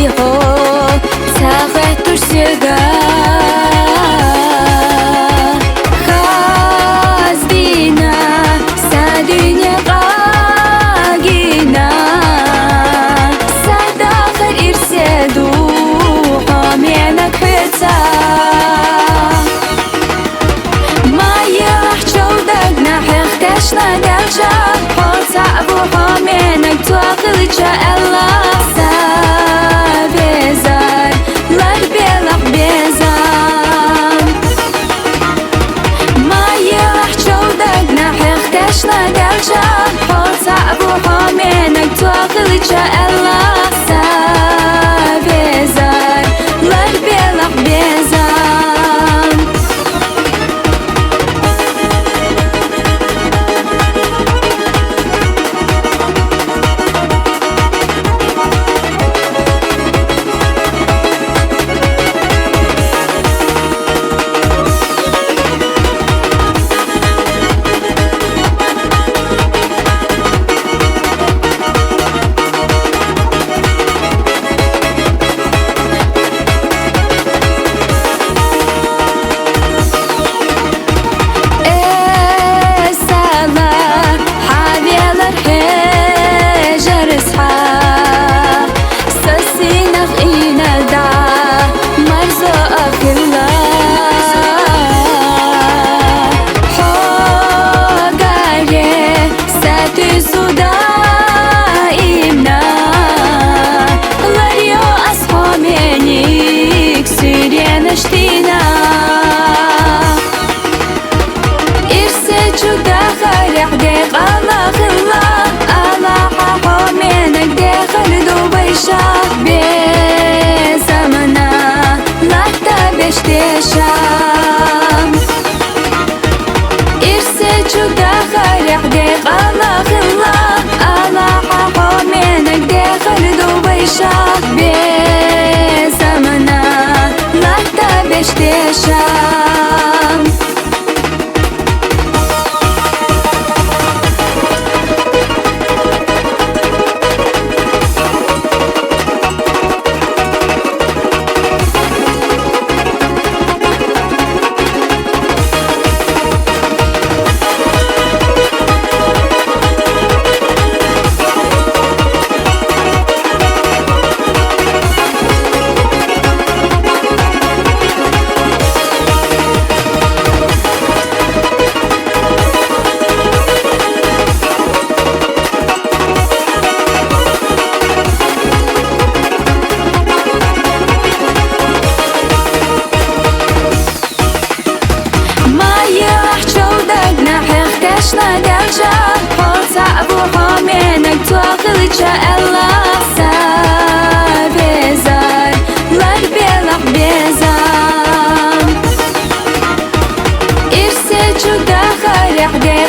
ho Sağ tursiga Hazdina Sadunya qagina Sadakhar irsedu Hamena kıta Maya çoldak nahık taşna dalca Hota bu hamenak tuakılca Allah Sabezar Lar belak bezan Maya çoldak nahık taşna dalca Hota bu hamenak tuakılca Allah Sabezar Lar belak bezan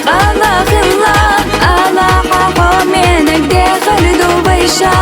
Allah Allah Allah ha ha menek de khaldu bayşa